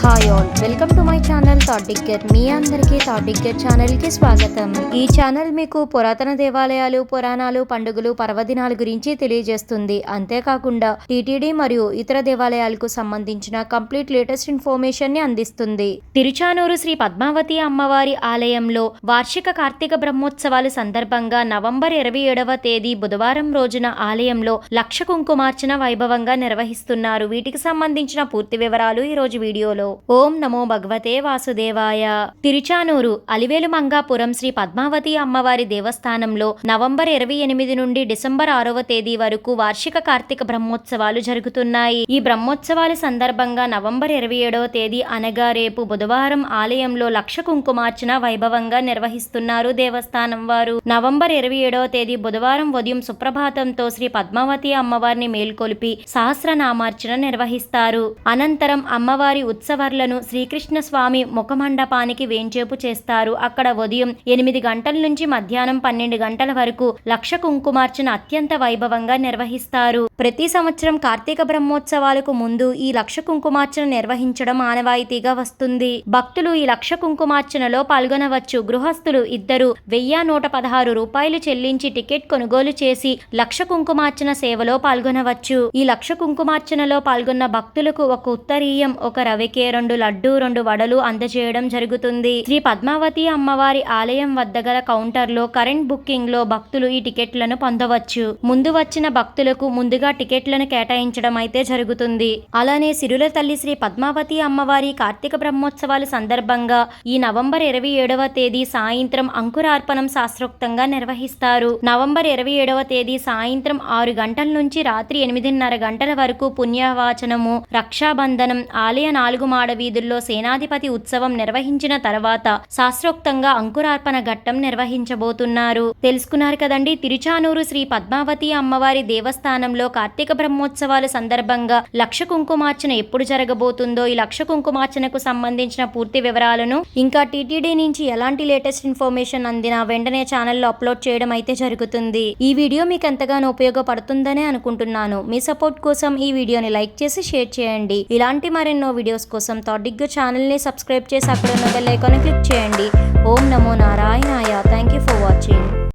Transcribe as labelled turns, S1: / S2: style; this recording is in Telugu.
S1: Hi all, welcome to my channel thought digger. మీ అందరికీ థాట్ డిగ్గర్ ఛానల్కి స్వాగతం. ఈ ఛానల్ మీకు పురాతన దేవాలయాలు, పురాణాలు, పండుగలు, పర్వదినాల గురించి తెలియజేస్తుంది. అంతేకాకుండా టీటీడీ మరియు ఇతర దేవాలయాలకు సంబంధించిన కంప్లీట్ లేటెస్ట్ ఇన్ఫర్మేషన్ ని అందిస్తుంది. తిరుచానూరు శ్రీ పద్మావతి అమ్మవారి ఆలయంలో వార్షిక కార్తీక బ్రహ్మోత్సవాల సందర్భంగా నవంబర్ 27వ తేదీ బుధవారం రోజున ఆలయంలో లక్ష కుంకుమార్చన వైభవంగా నిర్వహిస్తున్నారు. వీటికి సంబంధించిన పూర్తి వివరాలు ఈ రోజు వీడియోలో. ఓం నమో భగవతే వాసుదేవాయ. తిరుచానూరు అలివేలు మంగాపురం శ్రీ పద్మావతి అమ్మవారి దేవస్థానంలో నవంబర్ 28 నుండి డిసెంబర్ 6వ తేదీ వరకు వార్షిక కార్తీక బ్రహ్మోత్సవాలు జరుగుతున్నాయి. ఈ బ్రహ్మోత్సవాల సందర్భంగా నవంబర్ 27వ తేదీ అనగా రేపు బుధవారం ఆలయంలో లక్ష కుంకుమార్చన వైభవంగా నిర్వహిస్తున్నారు దేవస్థానం వారు. నవంబర్ 27వ తేదీ బుధవారం ఉదయం సుప్రభాతంతో శ్రీ పద్మావతి అమ్మవారిని మేల్కొలిపి సహస్రనామార్చన నిర్వహిస్తారు. అనంతరం అమ్మవారి ఉత్సవర్లను శ్రీకృష్ణ స్వామి ముఖమండపానికి వేంచేపు చేస్తారు. అక్కడ ఉదయం 8 గంటల నుంచి మధ్యాహ్నం 12 గంటల వరకు లక్ష కుంకుమార్చన అత్యంత వైభవంగా నిర్వహిస్తారు. ప్రతి సంవత్సరం కార్తీక బ్రహ్మోత్సవాలకు ముందు ఈ లక్ష కుంకుమార్చన నిర్వహించడం ఆనవాయితీగా వస్తుంది. భక్తులు ఈ లక్ష కుంకుమార్చనలో పాల్గొనవచ్చు. గృహస్థులు ఇద్దరు 1116 రూపాయలు చెల్లించి టికెట్ కొనుగోలు చేసి లక్ష కుంకుమార్చన సేవలో పాల్గొనవచ్చు. ఈ లక్ష కుంకుమార్చనలో పాల్గొన్న భక్తులకు ఒక ఉత్తరీయం, ఒక రవికే, 2 లడ్డు, 2 వడలు అందజేయడం జరుగుతుంది. శ్రీ పద్మావతి అమ్మవారి ఆలయం వద్ద గల కౌంటర్లో కరెంట్ బుకింగ్ లో భక్తులు ఈ టికెట్లను పొందవచ్చు. ముందు వచ్చిన భక్తులకు ముందుగా టికెట్లను కేటాయించడం అయితే జరుగుతుంది. అలానే సిరుల తల్లి శ్రీ పద్మావతి అమ్మవారి కార్తీక బ్రహ్మోత్సవాల సందర్భంగా ఈ నవంబర్ 27వ తేదీ సాయంత్రం అంకురార్పణం శాస్త్రోక్తంగా నిర్వహిస్తారు. నవంబర్ 27వ తేదీ సాయంత్రం 6 గంటల నుంచి రాత్రి 8:30 గంటల వరకు పుణ్యవాచనము, రక్షాబంధనం, ఆలయ 4 మాడ వీధుల్లో సేనాధిపతి ఉత్సవం నిర్వహించిన తర్వాత శాస్త్రోక్తంగా అంకురార్పణ ఘట్టం నిర్వహించబోతున్నారు. తెలుసుకున్నారు కదండి. తిరుచానూరు శ్రీ పద్మావతి అమ్మవారి దేవస్థానంలో కార్తీక బ్రహ్మోత్సవాల సందర్భంగా లక్ష కుంకుమార్చన ఎప్పుడు జరగబోతుందో, ఈ లక్ష కుంకుమార్చనకు సంబంధించిన పూర్తి వివరాలను, ఇంకా టీటీడీ నుంచి ఎలాంటి లేటెస్ట్ ఇన్ఫర్మేషన్ అందినా వెంటనే ఛానల్లో అప్లోడ్ చేయడం అయితే జరుగుతుంది. ఈ వీడియో మీకు ఎంతగానో ఉపయోగపడుతుందనే అనుకుంటున్నాను. మీ సపోర్ట్ కోసం ఈ వీడియోని లైక్ చేసి షేర్ చేయండి. ఇలాంటి మరెన్నో వీడియోస్ కోసం థాట్ డిగ్గర్ ఛానల్ని సబ్స్క్రైబ్ చేసి అక్కడ ఉన్న బెల్ ఐకాన్ క్లిక్ చేయండి. ఓం నమో నారాయణాయ. Thank you for watching.